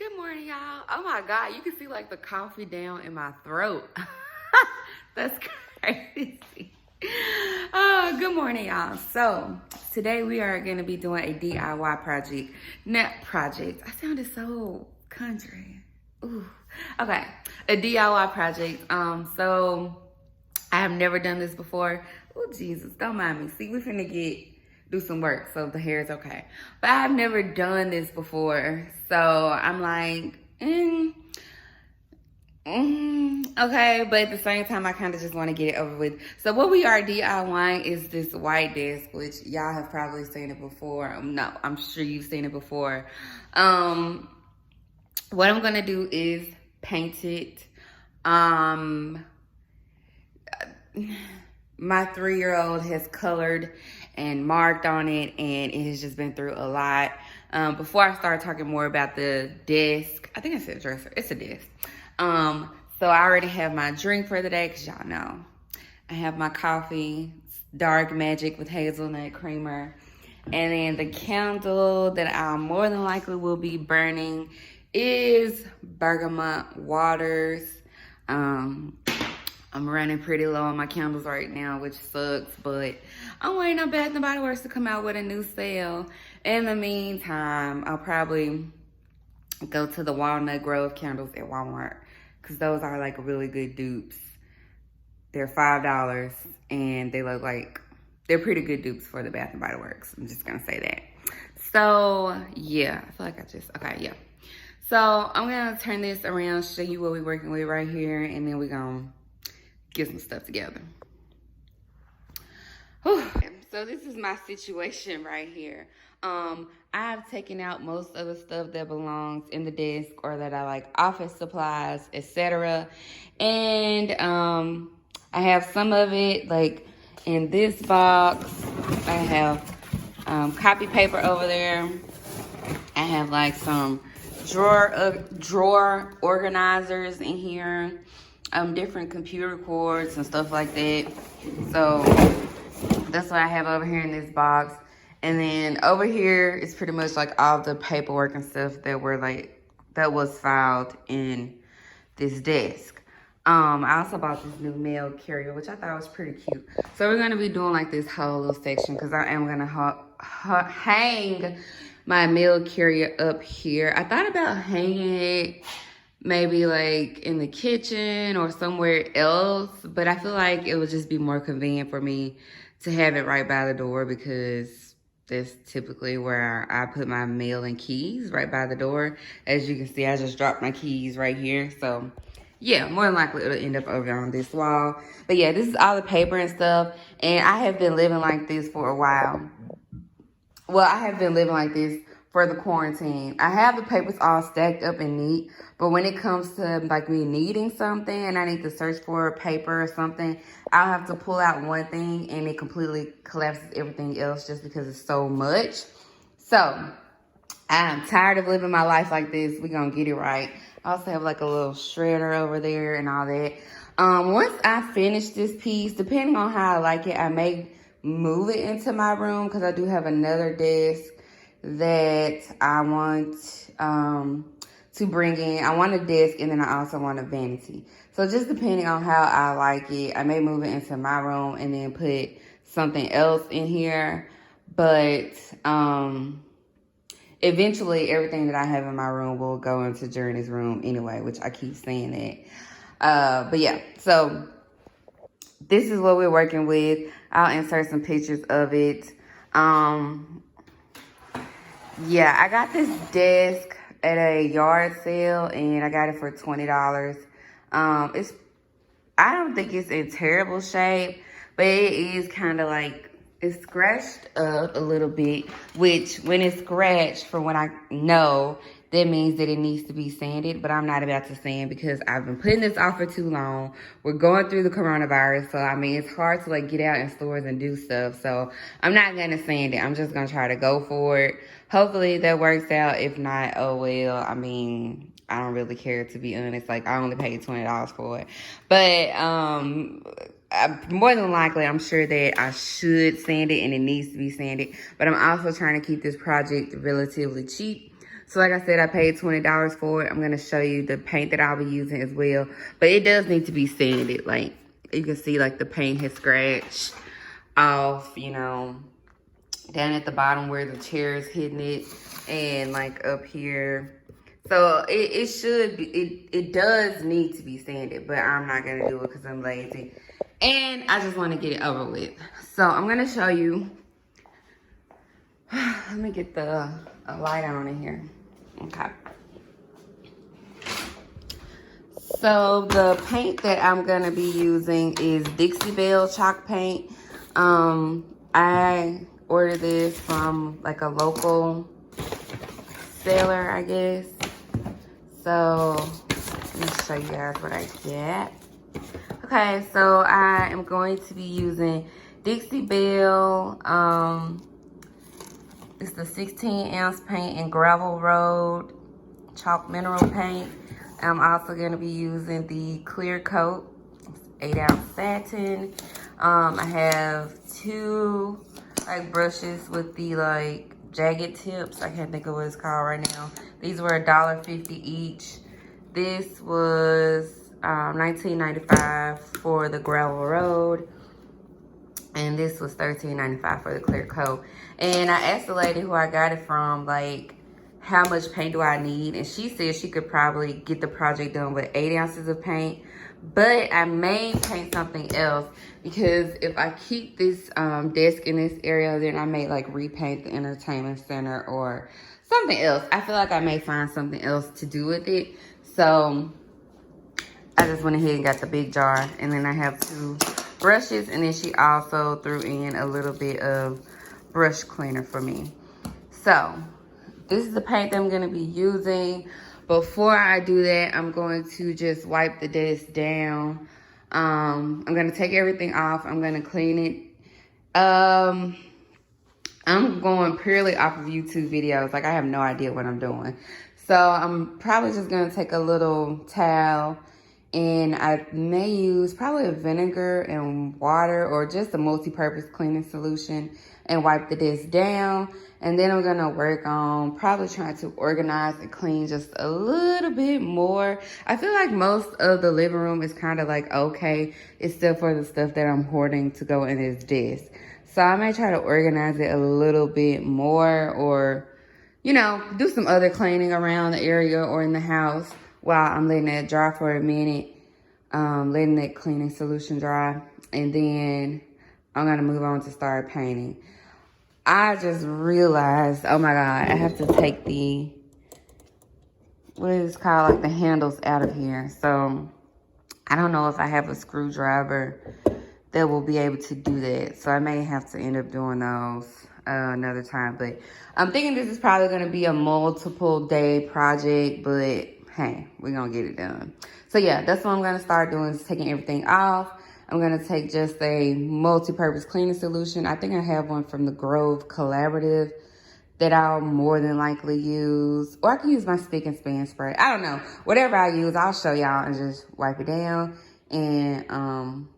Good morning, y'all. Oh my God, you can see like the coffee down in my throat. That's crazy. Oh, good morning, y'all. So today we are going to be doing a DIY project. I sounded so country. Ooh. Okay, a DIY project. So I have never done this before. Oh, Jesus, don't mind me. See, we finna do some work, so the hair is okay. But I've never done this before, so I'm like, okay. But at the same time, I kind of just want to get it over with. So what we are DIYing is this white desk, which y'all have probably seen it before. No, I'm sure you've seen it before. What I'm gonna do is paint it. My 3-year-old has colored and marked on it, and it has just been through a lot. Before I start talking more about the desk, I think I said dresser. It's a desk. So I already have my drink for the day, because y'all know I have my coffee, Dark Magic with hazelnut creamer. And then the candle that I more than likely will be burning is Bergamot Waters. I'm running pretty low on my candles right now, which sucks, but I'm waiting on Bath & Body Works to come out with a new sale. In the meantime, I'll probably go to the Walnut Grove candles at Walmart, because those are like really good dupes. They're $5, and they look like they're pretty good dupes for the Bath & Body Works. I'm just gonna say that. So yeah, I feel like okay, yeah. So I'm gonna turn this around, show you what we're working with right here, and then we're gonna get some stuff together. Whew. So this is my situation right here. I've taken out most of the stuff that belongs in the desk, or that I like office supplies, etc. And I have some of it like in this box. I have copy paper over there. I have like some drawer organizers in here. Different computer cords and stuff like that. So that's what I have over here in this box. And then over here is pretty much like all the paperwork and stuff that was filed in this desk. I also bought this new mail carrier, which I thought was pretty cute. So we're gonna be doing like this whole little section, because I am gonna hang my mail carrier up here. I thought about hanging it maybe like in the kitchen or somewhere else, but I feel like it would just be more convenient for me to have it right by the door, because that's typically where I put my mail and keys, right by the door. As you can see, I just dropped my keys right here. So yeah, more than likely it'll end up over on this wall. But yeah, this is all the paper and stuff, and I have been living like this for a while. Well, I have been living like this for the quarantine. I have the papers all stacked up and neat, but when it comes to like me needing something and I need to search for a paper or something, I'll have to pull out one thing and it completely collapses everything else, just because it's so much. So I'm tired of living my life like this. We're gonna get it right. I also have like a little shredder over there and all that. Once I finish this piece, depending on how I like it, I may move it into my room, because I do have another desk that I want to bring in. I want a desk, and then I also want a vanity. So just depending on how I like it, I may move it into my room and then put something else in here. But eventually everything that I have in my room will go into Journey's room anyway, which I keep saying that. But yeah, so this is what we're working with. I'll insert some pictures of it. Yeah, I got this desk at a yard sale, and I got it for $20. I don't think it's in terrible shape, but it is kind of like, it's scratched up a little bit, which when it's scratched, from what I know, that means that it needs to be sanded, but I'm not about to sand, because I've been putting this off for too long. We're going through the coronavirus, so I mean, it's hard to like get out in stores and do stuff, so I'm not gonna sand it. I'm just gonna try to go for it. Hopefully that works out. If not, oh well. I mean, I don't really care, to be honest. Like, I only paid $20 for it. But more than likely, I'm sure that I should sand it, and it needs to be sanded. But I'm also trying to keep this project relatively cheap. So like I said, I paid $20 for it. I'm going to show you the paint that I'll be using as well. But it does need to be sanded. Like, you can see like the paint has scratched off, you know, down at the bottom where the chair is hitting it, and like up here. So it should be, it does need to be sanded, but I'm not gonna do it because I'm lazy and I just want to get it over with. So I'm gonna show you. Let me get the light on in here. Okay. So the paint that I'm gonna be using is Dixie Belle chalk paint. I ordered this from like a local seller, I guess. So let me show you guys what I get. Okay, so I am going to be using Dixie Belle. It's the 16-ounce paint in Gravel Road chalk mineral paint. I'm also going to be using the clear coat 8-ounce satin. I have two like brushes with the like jagged tips. I can't think of what it's called right now. These were $1.50 each. This was $19.95 for the Gravel Road, and this was $13.95 for the clear coat. And I asked the lady who I got it from, like, how much paint do I need? And she said she could probably get the project done with 8 ounces of paint. But I may paint something else, because if I keep this desk in this area, then I may like repaint the entertainment center or something else. I feel like I may find something else to do with it. So I just went ahead and got the big jar. And then I have two brushes. And then she also threw in a little bit of brush cleaner for me. So this is the paint that I'm going to be using. Before I do that, I'm going to just wipe the desk down. I'm going to take everything off. I'm going to clean it. I'm going purely off of YouTube videos. Like, I have no idea what I'm doing. So I'm probably just going to take a little towel, and I may use probably a vinegar and water or just a multi-purpose cleaning solution and wipe the desk down. And then I'm gonna work on probably trying to organize and clean just a little bit more. I feel like most of the living room is kind of like okay, except for the stuff that I'm hoarding to go in this desk. So I may try to organize it a little bit more, or, you know, do some other cleaning around the area or in the house while I'm letting it dry for a minute, letting that cleaning solution dry. And then I'm gonna move on to start painting. I just realized, oh my God, I have to take the, what is it called, like the handles out of here. So I don't know if I have a screwdriver that will be able to do that. So I may have to end up doing those another time. But I'm thinking this is probably going to be a multiple day project, but hey, we're going to get it done. So yeah, that's what I'm going to start doing, is taking everything off. I'm going to take just a multi-purpose cleaning solution. I think I have one from the Grove Collaborative that I'll more than likely use. Or I can use my Spick and Span spray. I don't know. Whatever I use, I'll show y'all and just wipe it down and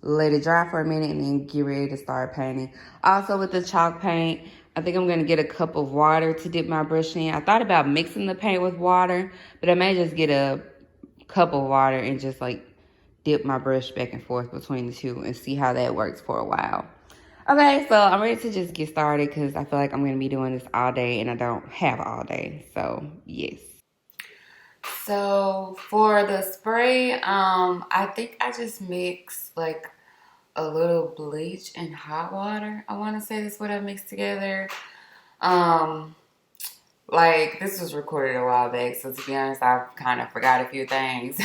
let it dry for a minute and then get ready to start painting. Also with the chalk paint, I think I'm going to get a cup of water to dip my brush in. I thought about mixing the paint with water, but I may just get a cup of water and just like dip my brush back and forth between the two and see how that works for a while. Okay, so I'm ready to just get started because I feel like I'm going to be doing this all day and I don't have all day. So, yes. So, for the spray, I think I just mixed like a little bleach and hot water. I want to say that's what I mixed together. Like, this was recorded a while back, so to be honest, I kind of forgot a few things.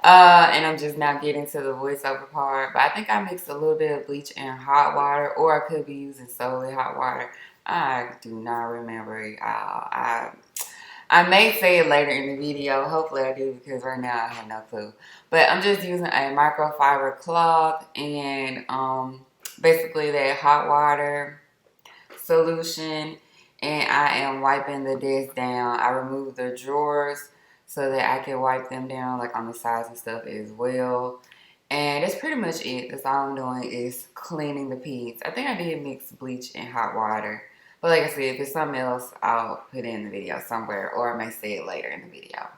And I'm just now getting to the voiceover part. But I think I mixed a little bit of bleach and hot water, or I could be using solely hot water. I do not remember. I may say it later in the video. Hopefully I do, because right now I have no clue. But I'm just using a microfiber cloth and basically that hot water solution. And I am wiping the desk down. I removed the drawers so that I can wipe them down like on the sides and stuff as well. And that's pretty much it. That's all I'm doing is cleaning the peds. I think I did mix bleach and hot water. But like I said, if it's something else, I'll put it in the video somewhere, or I may say it later in the video.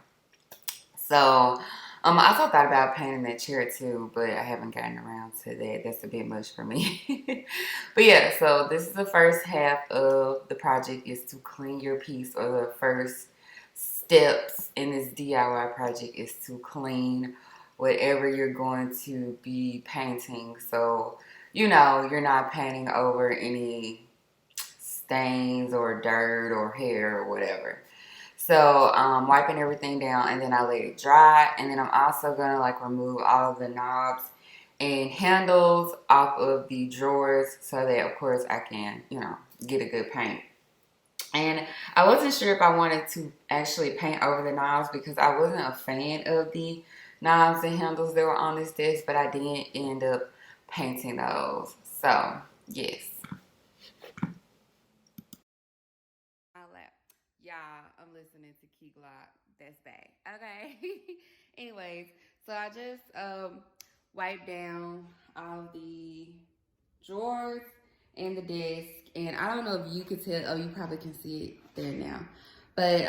So, I also thought about painting that chair too, but I haven't gotten around to that. That's a bit much for me. But yeah, so this is the first half of the project, is to clean your piece, or the first steps in this DIY project is to clean whatever you're going to be painting. So, you know, you're not painting over any stains or dirt or hair or whatever. So wiping everything down, and then I let it dry, and then I'm also gonna like remove all of the knobs and handles off of the drawers, so that of course I can, you know, get a good paint. And I wasn't sure if I wanted to actually paint over the knobs, because I wasn't a fan of the knobs and handles that were on this desk, but I did end up painting those. So yes. Y'all, I'm listening to Key Glock. That's bad. Okay. Anyways, so I just wiped down all the drawers and the desk. And I don't know if you could tell. Oh, you probably can see it there now. But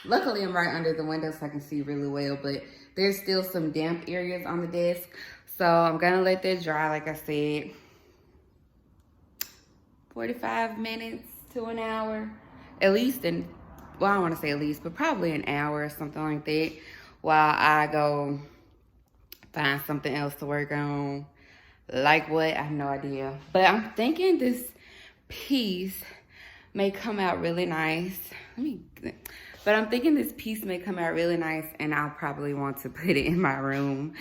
luckily I'm right under the window, so I can see really well. But there's still some damp areas on the desk. So I'm going to let that dry, like I said, 45 minutes to an hour. At least well, I don't want to say at least, but probably an hour or something like that, while I go find something else to work on. Like what? I have no idea. But I'm thinking this piece may come out really nice. But I'm thinking this piece may come out really nice, and I'll probably want to put it in my room,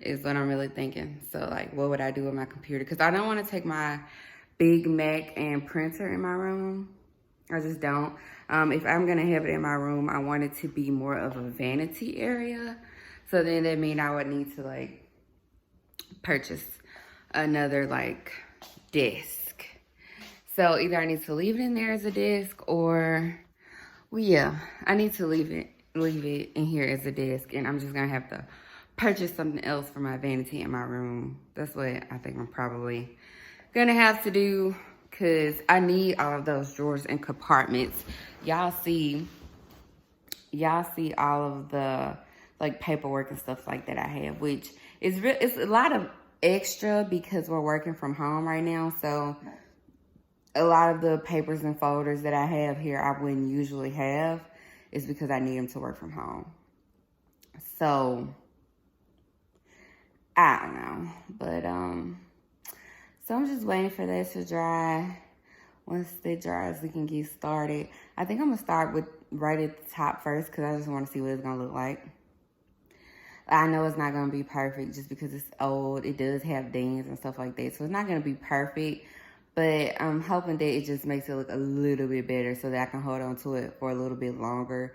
is what I'm really thinking. So like, what would I do with my computer? Because I don't want to take my big Mac and printer in my room. I just don't. If I'm gonna have it in my room, I want it to be more of a vanity area. So then that means I would need to like purchase another like desk. So either I need to leave it in there as a desk, or well, yeah, I need to leave it in here as a desk, and I'm just gonna have to purchase something else for my vanity in my room. That's what I think I'm probably gonna have to do, because I need all of those drawers and compartments. Y'all see all of the like paperwork and stuff like that I have, which is it's a lot of extra because we're working from home right now. So a lot of the papers and folders that I have here I wouldn't usually have, is because I need them to work from home. So I don't know, but so I'm just waiting for that to dry. Once it dries, we can get started. I think I'm gonna start with right at the top first, because I just want to see what it's gonna look like. I know it's not gonna be perfect just because it's old. It does have dings and stuff like that, so it's not gonna be perfect. But I'm hoping that it just makes it look a little bit better, so that I can hold on to it for a little bit longer.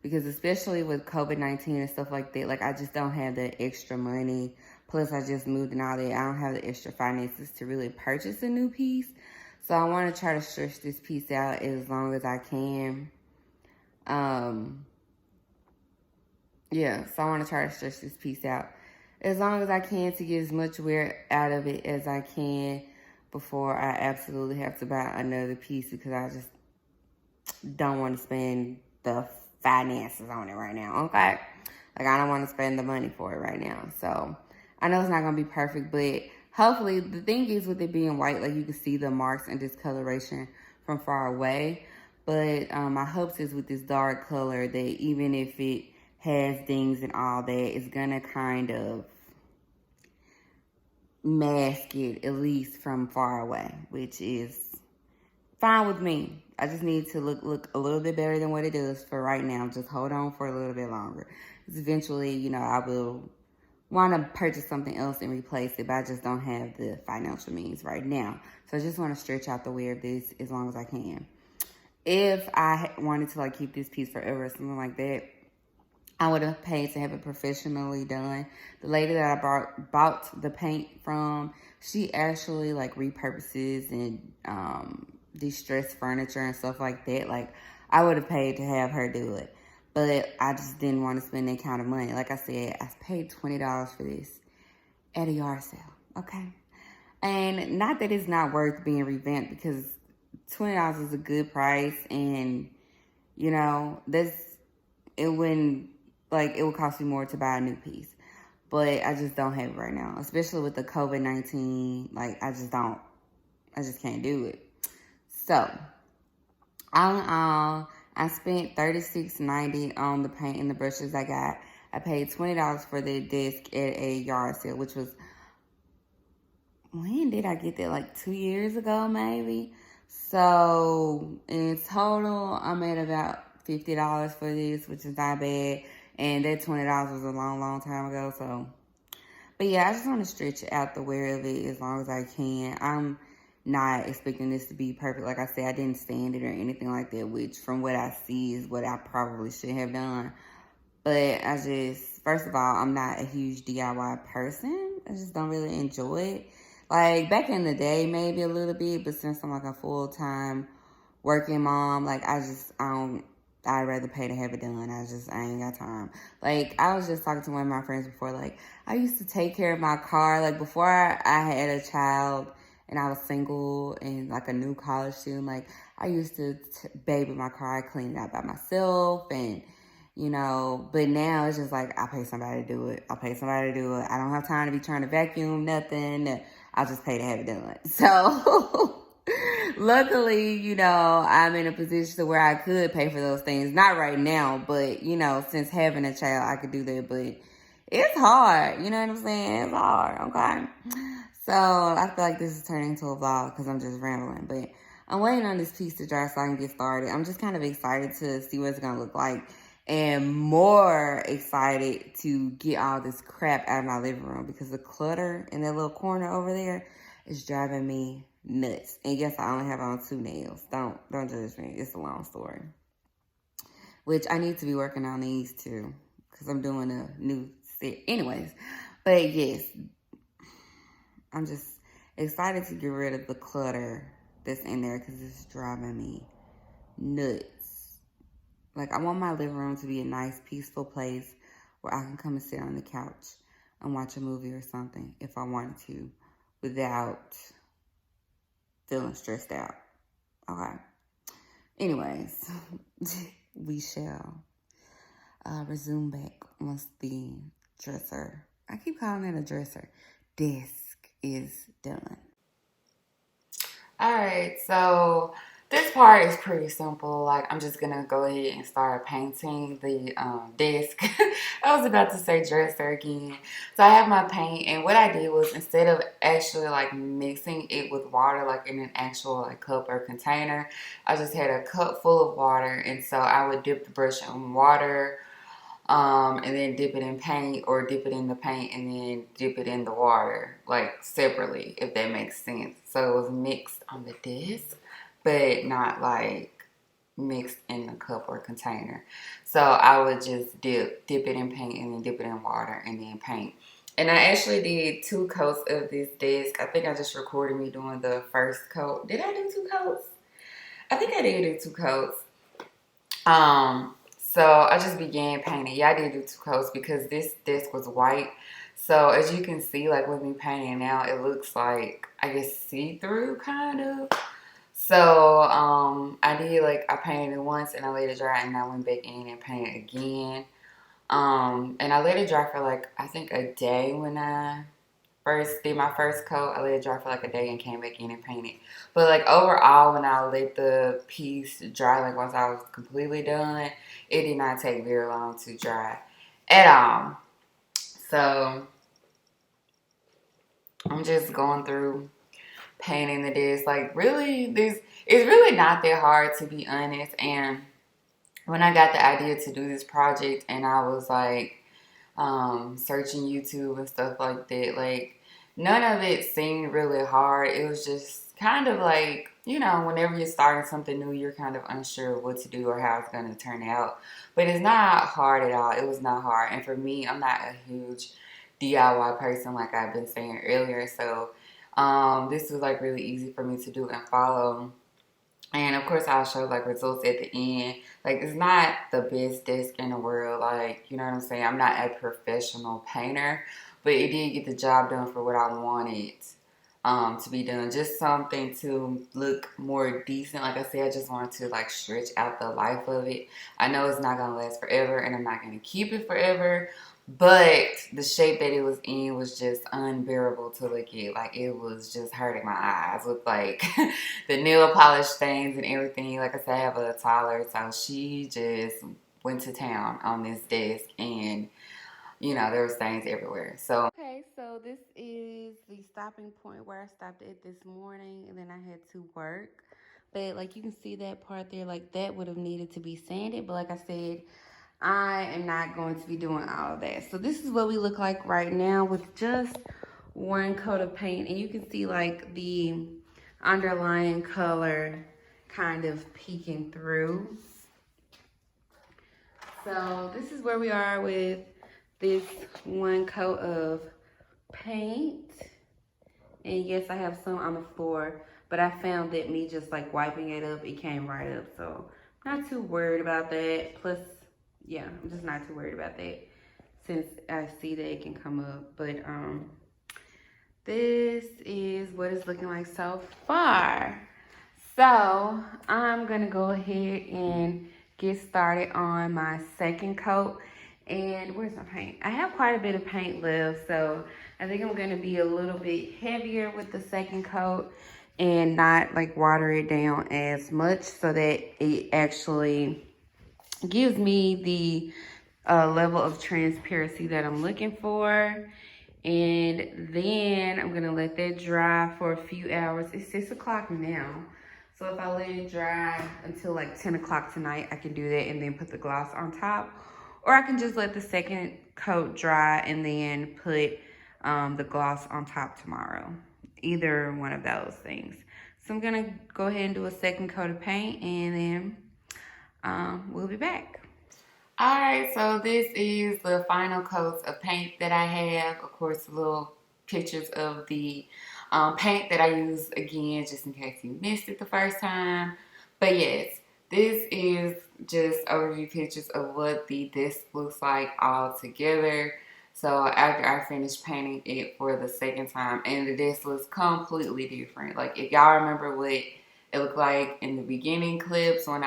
Because especially with COVID-19 and stuff like that, like I just don't have the extra money. Plus I just moved and all that. I don't have the extra finances to really purchase a new piece. So I want to try to stretch this piece out as long as I can. Yeah, so I want to try to stretch this piece out as long as I can to get as much wear out of it as I can before I absolutely have to buy another piece, because I just don't want to spend the finances on it right now, okay? Like, I don't want to spend the money for it right now. So I know it's not going to be perfect, but hopefully, the thing is with it being white, like you can see the marks and discoloration from far away. But my hopes is with this dark color that even if it has dings and all that, it's gonna kind of mask it, at least from far away, which is fine with me. I just need to look a little bit better than what it does for right now. Just hold on for a little bit longer. Because eventually, you know, I will want to purchase something else and replace it, but I just don't have the financial means right now. So I just want to stretch out the wear of this as long as I can. If I wanted to like keep this piece forever or something like that, I would have paid to have it professionally done. The lady that I bought the paint from, she actually like repurposes and distressed furniture and stuff like that. Like, I would have paid to have her do it. But I just didn't want to spend that kind of money. Like I said, I paid $20 for this at a yard sale, okay? And not that it's not worth being revamped, because $20 is a good price, and you know, it wouldn't, like, it would cost me more to buy a new piece. But I just don't have it right now, especially with the COVID-19. Like, I just can't do it. So, all in all, I spent $36.90 on the paint and the brushes I got. I paid $20 for the desk at a yard sale, which was, when did I get that? Like 2 years ago, maybe. So in total, I made about $50 for this, which is not bad. And that $20 was a long, long time ago. So, but yeah, I just want to stretch out the wear of it as long as I can. I'm not expecting this to be perfect. Like I said, I didn't sand it or anything like that, which from what I see is what I probably should have done. But first of all, I'm not a huge DIY person. I just don't really enjoy it. Like, back in the day, maybe a little bit, but since I'm like a full-time working mom, like, I'd rather pay to have it done. I ain't got time. Like, I was just talking to one of my friends before, like, I used to take care of my car. Like, before I had a child and I was single and, like, a new college student, like, I used to baby my car. I cleaned it out by myself and, you know, but now it's just like, I'll pay somebody to do it. I don't have time to be trying to vacuum, nothing. I'll just pay to have it done. So, luckily, you know, I'm in a position to where I could pay for those things. Not right now, but, you know, since having a child, I could do that. But it's hard. You know what I'm saying? It's hard, okay? So, I feel like this is turning into a vlog because I'm just rambling. But I'm waiting on this piece to dry so I can get started. I'm just kind of excited to see what it's going to look like. And more excited to get all this crap out of my living room because the clutter in that little corner over there is driving me nuts. And yes, I only have on 2 nails. Don't judge me. It's a long story. Which I need to be working on these too because I'm doing a new set. Anyways, but yes, I'm just excited to get rid of the clutter that's in there because it's driving me nuts. Like, I want my living room to be a nice, peaceful place where I can come and sit on the couch and watch a movie or something if I wanted to without feeling stressed out. Okay. Anyways, we shall resume back once the dresser, I keep calling it a dresser, desk is done. All right, so this part is pretty simple. Like, I'm just gonna go ahead and start painting the desk. I was about to say dresser again. So I have my paint, and what I did was, instead of actually like mixing it with water, like in an actual like cup or container, I just had a cup full of water, and so I would dip the brush in water, and then dip it in paint, or dip it in the paint and then dip it in the water, like separately, if that makes sense. So it was mixed on the desk, but not like mixed in a cup or container. So I would just dip it in paint and then dip it in water and then paint. And I actually did 2 coats of this desk. I think I just recorded me doing the first coat. Did I do 2 coats? I think I did do 2 coats. So I just began painting. Yeah, I did do 2 coats because this desk was white. So as you can see, like with me painting now, it looks like, I guess, see-through kind of. So I painted it once and I let it dry, and I went back in and painted again. And I let it dry for like, I think a day when I first did my first coat. I let it dry for like a day and came back in and painted. But like overall, when I let the piece dry, like once I was completely done, it did not take very long to dry at all. So I'm just going through painting the desk. Like, really, it's really not that hard, to be honest. And when I got the idea to do this project and I was like searching YouTube and stuff like that, like, none of it seemed really hard. It was just kind of like, you know, whenever you're starting something new, you're kind of unsure of what to do or how it's going to turn out. But it's not hard at all. It was not hard. And for me, I'm not a huge DIY person, like I've been saying earlier. So this was like really easy for me to do and follow. And of course, I'll show like results at the end. Like, it's not the best desk in the world. Like, you know what I'm saying? I'm not a professional painter, but it did get the job done for what I wanted. to be done. Just something to look more decent. Like I said, I just wanted to like stretch out the life of it. I know it's not gonna last forever and I'm not gonna keep it forever, but the shape that it was in was just unbearable to look at. Like it was just hurting my eyes with like the nail polish stains and everything. Like I said, I have a toddler, so she just went to town on this desk and you know, there was stains everywhere. So okay, so this is the stopping point where I stopped at this morning, and then I had to work. But like you can see that part there, like that would have needed to be sanded. But like I said, I am not going to be doing all of that. So this is what we look like right now with just one coat of paint, and you can see like the underlying color kind of peeking through. So this is where we are with this one coat of paint. And yes, I have some on the floor, but I found that me just like wiping it up, it came right up. So I'm not too worried about that. Plus, yeah, I'm just not too worried about that since I see that it can come up. But this is what it's looking like so far. So I'm gonna go ahead and get started on my second coat. And where's my paint? I have quite a bit of paint left, so I think I'm gonna be a little bit heavier with the second coat and not like water it down as much so that it actually gives me the level of transparency that I'm looking for. And then I'm gonna let that dry for a few hours. It's 6 o'clock now. So if I let it dry until like 10 o'clock tonight, I can do that and then put the gloss on top. Or I can just let the second coat dry and then put the gloss on top tomorrow. Either one of those things. So I'm gonna go ahead and do a second coat of paint and then we'll be back. Alright, so this is the final coats of paint that I have. Of course, little pictures of the paint that I used again, just in case you missed it the first time. But yes, this is just overview pictures of what the desk looks like all together. So after I finished painting it for the second time, and the desk looks completely different. Like if y'all remember what it looked like in the beginning clips when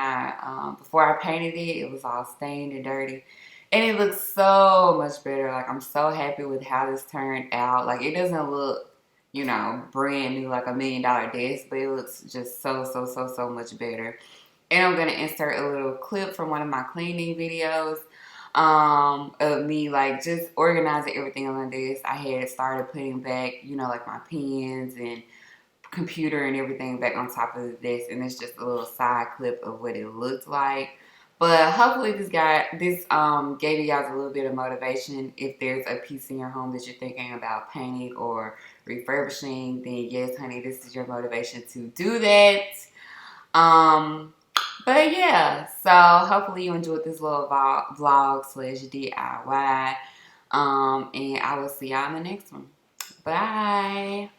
before I painted it, it was all stained and dirty. And it looks so much better. Like I'm so happy with how this turned out. Like it doesn't look, you know, brand new like $1 million desk, but it looks just so much better. And I'm gonna insert a little clip from one of my cleaning videos of me like just organizing everything on the desk. I had started putting back, you know, like my pens and computer and everything back on top of this, and it's just a little side clip of what it looked like. But hopefully this gave you guys a little bit of motivation. If there's a piece in your home that you're thinking about painting or refurbishing, then yes, honey, this is your motivation to do that. But yeah, so hopefully you enjoyed this little vlog slash DIY. And I will see y'all in the next one. Bye.